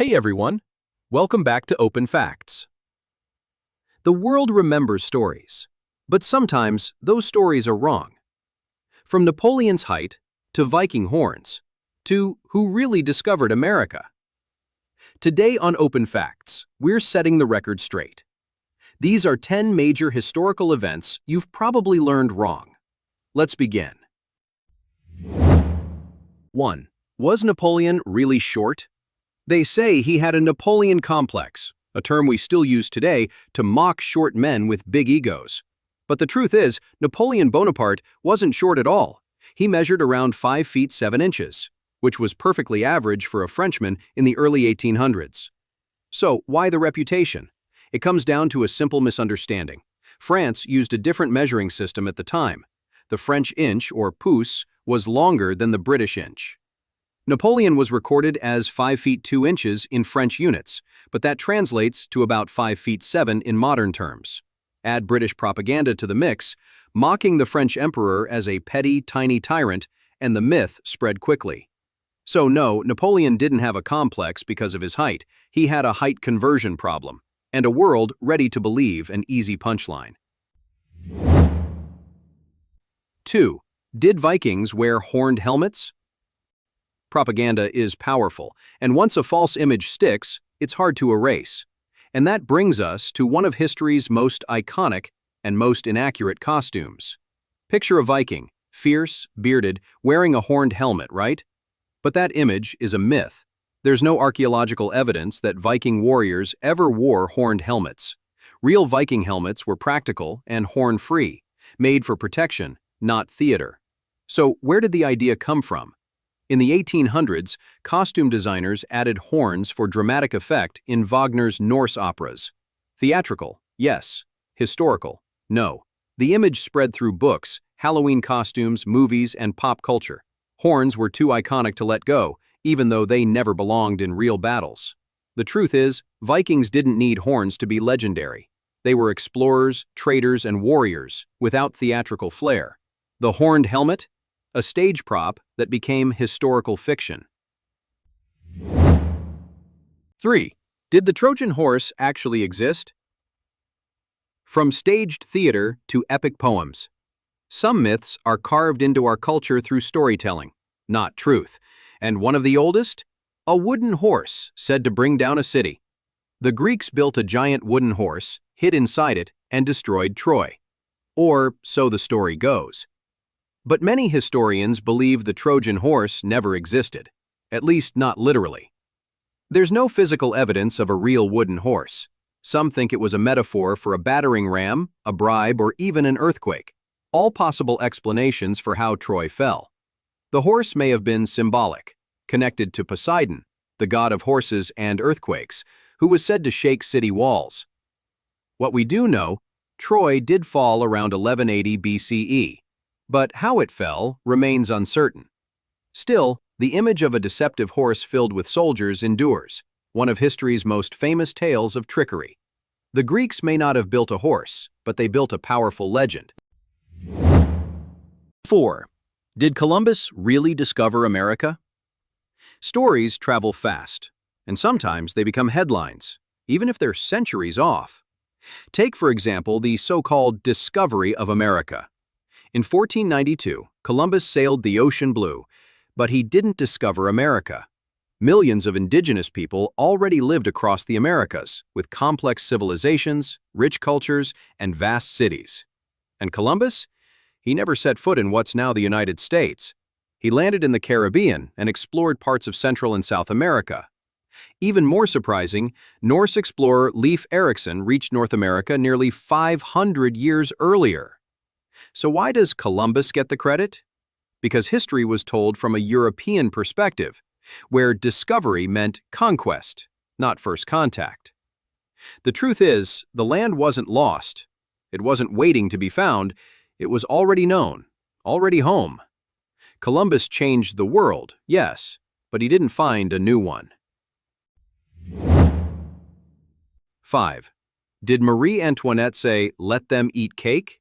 Hey everyone, welcome back to Open Facts. The world remembers stories, but sometimes those stories are wrong. From Napoleon's height, to Viking horns, to who really discovered America. Today on Open Facts, we're setting the record straight. These are 10 major historical events you've probably learned wrong. Let's begin. 1. Was Napoleon really short? They say he had a Napoleon complex, a term we still use today to mock short men with big egos. But the truth is, Napoleon Bonaparte wasn't short at all. He measured around 5 feet 7 inches, which was perfectly average for a Frenchman in the early 1800s. So, why the reputation? It comes down to a simple misunderstanding. France used a different measuring system at the time. The French inch, or pouce, was longer than the British inch. Napoleon was recorded as 5 feet 2 inches in French units, but that translates to about 5 feet 7 in modern terms. Add British propaganda to the mix, mocking the French emperor as a petty, tiny tyrant, and the myth spread quickly. So no, Napoleon didn't have a complex because of his height. He had a height conversion problem, and a world ready to believe an easy punchline. 2. Did Vikings wear horned helmets? Propaganda is powerful, and once a false image sticks, it's hard to erase. And that brings us to one of history's most iconic and most inaccurate costumes. Picture a Viking, fierce, bearded, wearing a horned helmet, right? But that image is a myth. There's no archaeological evidence that Viking warriors ever wore horned helmets. Real Viking helmets were practical and horn-free, made for protection, not theater. So where did the idea come from? In the 1800s, costume designers added horns for dramatic effect in Wagner's Norse operas. Theatrical, yes. Historical, no. The image spread through books, Halloween costumes, movies, and pop culture. Horns were too iconic to let go, even though they never belonged in real battles. The truth is, Vikings didn't need horns to be legendary. They were explorers, traders, and warriors, without theatrical flair. The horned helmet? A stage prop that became historical fiction. 3. Did the Trojan Horse actually exist? From staged theater to epic poems. Some myths are carved into our culture through storytelling, not truth. And one of the oldest? A wooden horse said to bring down a city. The Greeks built a giant wooden horse, hid inside it, and destroyed Troy. Or so the story goes. But many historians believe the Trojan horse never existed, at least not literally. There's no physical evidence of a real wooden horse. Some think it was a metaphor for a battering ram, a bribe, or even an earthquake. All possible explanations for how Troy fell. The horse may have been symbolic, connected to Poseidon, the god of horses and earthquakes, who was said to shake city walls. What we do know, Troy did fall around 1180 BCE. But how it fell remains uncertain. Still, the image of a deceptive horse filled with soldiers endures, one of history's most famous tales of trickery. The Greeks may not have built a horse, but they built a powerful legend. 4. Did Columbus really discover America? Stories travel fast, and sometimes they become headlines, even if they're centuries off. Take, for example, the so-called discovery of America. In 1492, Columbus sailed the ocean blue, but he didn't discover America. Millions of indigenous people already lived across the Americas, with complex civilizations, rich cultures, and vast cities. And Columbus? He never set foot in what's now the United States. He landed in the Caribbean and explored parts of Central and South America. Even more surprising, Norse explorer Leif Erikson reached North America nearly 500 years earlier. So why does Columbus get the credit? Because history was told from a European perspective, where discovery meant conquest, not first contact. The truth is, the land wasn't lost. It wasn't waiting to be found. It was already known, already home. Columbus changed the world, yes, but he didn't find a new one. 5. Did Marie Antoinette say, "Let them eat cake"?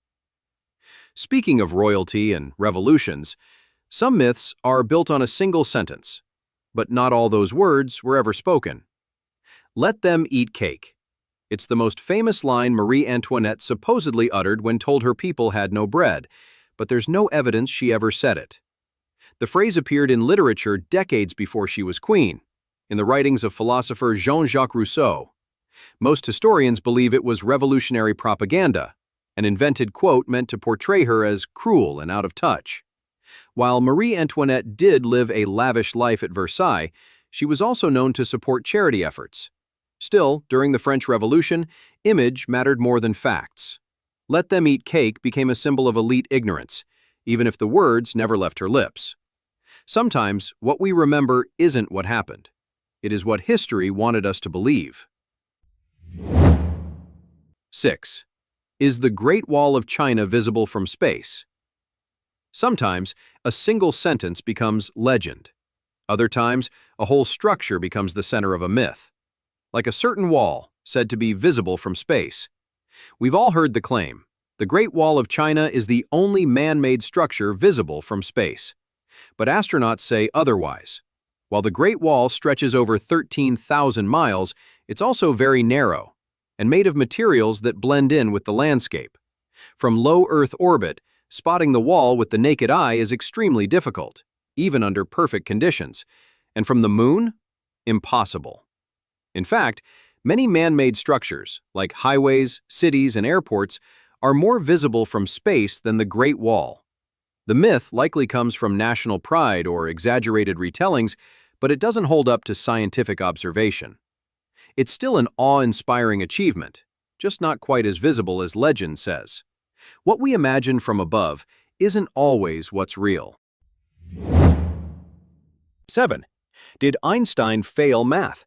Speaking of royalty and revolutions, some myths are built on a single sentence, but not all those words were ever spoken. Let them eat cake. It's the most famous line Marie Antoinette supposedly uttered when told her people had no bread, but there's no evidence she ever said it. The phrase appeared in literature decades before she was queen, in the writings of philosopher Jean-Jacques Rousseau. Most historians believe it was revolutionary propaganda, an invented quote meant to portray her as cruel and out of touch. While Marie Antoinette did live a lavish life at Versailles, she was also known to support charity efforts. Still, during the French Revolution, image mattered more than facts. Let them eat cake became a symbol of elite ignorance, even if the words never left her lips. Sometimes, what we remember isn't what happened. It is what history wanted us to believe. 6. Is the Great Wall of China visible from space? Sometimes, a single sentence becomes legend. Other times, a whole structure becomes the center of a myth. Like a certain wall, said to be visible from space. We've all heard the claim, the Great Wall of China is the only man-made structure visible from space. But astronauts say otherwise. While the Great Wall stretches over 13,000 miles, it's also very narrow, and made of materials that blend in with the landscape. From low Earth orbit, spotting the wall with the naked eye is extremely difficult, even under perfect conditions. And from the moon? Impossible. In fact, many man-made structures, like highways, cities, and airports, are more visible from space than the Great Wall. The myth likely comes from national pride or exaggerated retellings, but it doesn't hold up to scientific observation. It's still an awe-inspiring achievement, just not quite as visible as legend says. What we imagine from above isn't always what's real. 7. Did Einstein fail math?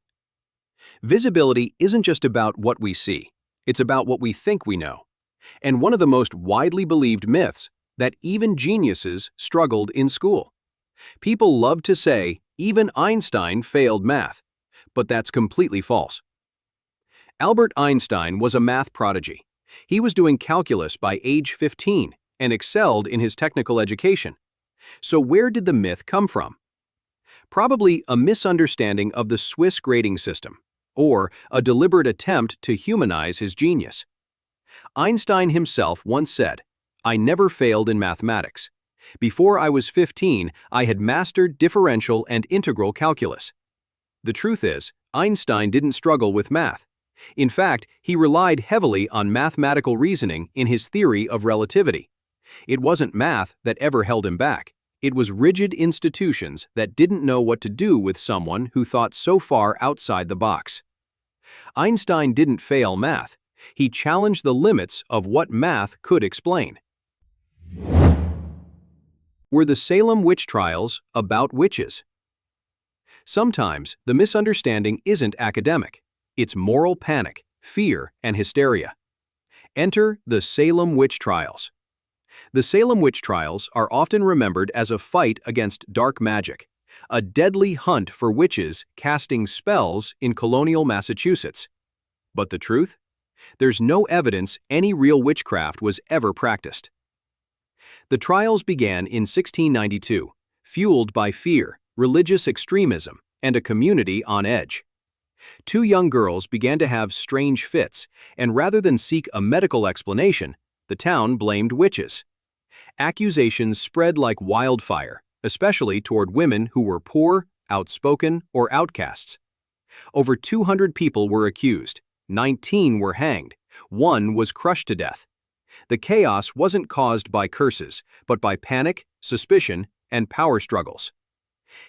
Visibility isn't just about what we see, it's about what we think we know. And one of the most widely believed myths, that even geniuses struggled in school. People love to say, even Einstein failed math, but that's completely false. Albert Einstein was a math prodigy. He was doing calculus by age 15 and excelled in his technical education. So where did the myth come from? Probably a misunderstanding of the Swiss grading system, or a deliberate attempt to humanize his genius. Einstein himself once said, "I never failed in mathematics. Before I was 15, I had mastered differential and integral calculus." The truth is, Einstein didn't struggle with math. In fact, he relied heavily on mathematical reasoning in his theory of relativity. It wasn't math that ever held him back. It was rigid institutions that didn't know what to do with someone who thought so far outside the box. Einstein didn't fail math. He challenged the limits of what math could explain. Were the Salem Witch Trials about witches? Sometimes, the misunderstanding isn't academic. It's moral panic, fear, and hysteria. Enter the Salem Witch Trials. The Salem Witch Trials are often remembered as a fight against dark magic, a deadly hunt for witches casting spells in colonial Massachusetts. But the truth? There's no evidence any real witchcraft was ever practiced. The trials began in 1692, fueled by fear, religious extremism, and a community on edge. Two young girls began to have strange fits, and rather than seek a medical explanation, the town blamed witches. Accusations spread like wildfire, especially toward women who were poor, outspoken, or outcasts. Over 200 people were accused, 19 were hanged, 1 was crushed to death. The chaos wasn't caused by curses, but by panic, suspicion, and power struggles.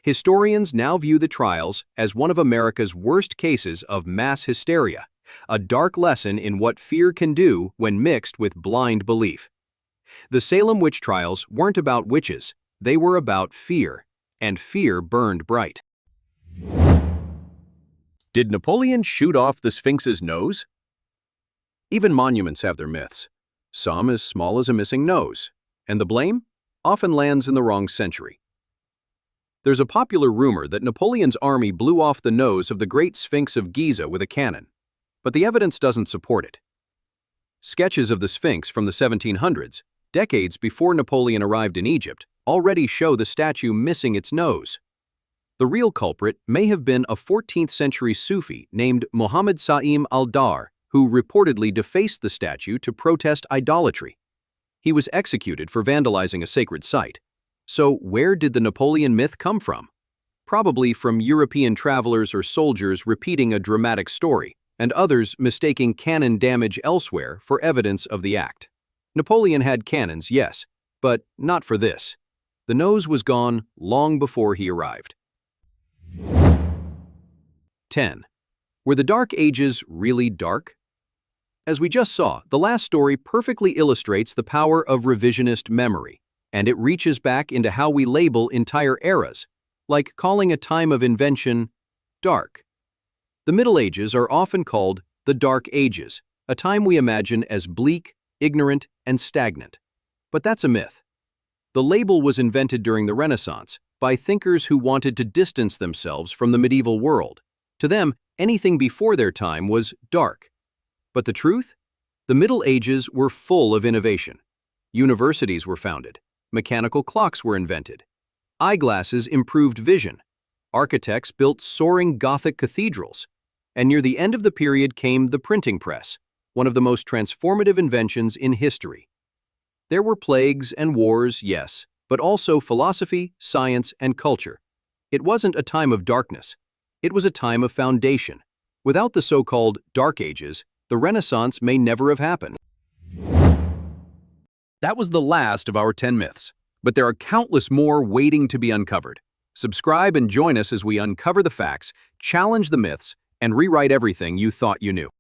Historians now view the trials as one of America's worst cases of mass hysteria, a dark lesson in what fear can do when mixed with blind belief. The Salem Witch Trials weren't about witches, they were about fear, and fear burned bright. Did Napoleon shoot off the Sphinx's nose? Even monuments have their myths, some as small as a missing nose, and the blame often lands in the wrong century. There's a popular rumor that Napoleon's army blew off the nose of the Great Sphinx of Giza with a cannon, but the evidence doesn't support it. Sketches of the Sphinx from the 1700s, decades before Napoleon arrived in Egypt, already show the statue missing its nose. The real culprit may have been a 14th century Sufi named Muhammad Sa'im al-Dar, who reportedly defaced the statue to protest idolatry. He was executed for vandalizing a sacred site. So where did the Napoleon myth come from? Probably from European travelers or soldiers repeating a dramatic story, and others mistaking cannon damage elsewhere for evidence of the act. Napoleon had cannons, yes, but not for this. The nose was gone long before he arrived. 10. Were the Dark Ages really dark? As we just saw, the last story perfectly illustrates the power of revisionist memory, and it reaches back into how we label entire eras, like calling a time of invention dark. The Middle Ages are often called the Dark Ages, a time we imagine as bleak, ignorant, and stagnant. But that's a myth. The label was invented during the Renaissance by thinkers who wanted to distance themselves from the medieval world. To them, anything before their time was dark. But the truth? The Middle Ages were full of innovation. Universities were founded. Mechanical clocks were invented. Eyeglasses improved vision. Architects built soaring Gothic cathedrals. And near the end of the period came the printing press, one of the most transformative inventions in history. There were plagues and wars, yes, but also philosophy, science, and culture. It wasn't a time of darkness. It was a time of foundation. Without the so-called Dark Ages, the Renaissance may never have happened. That was the last of our 10 myths, but there are countless more waiting to be uncovered. Subscribe and join us as we uncover the facts, challenge the myths, and rewrite everything you thought you knew.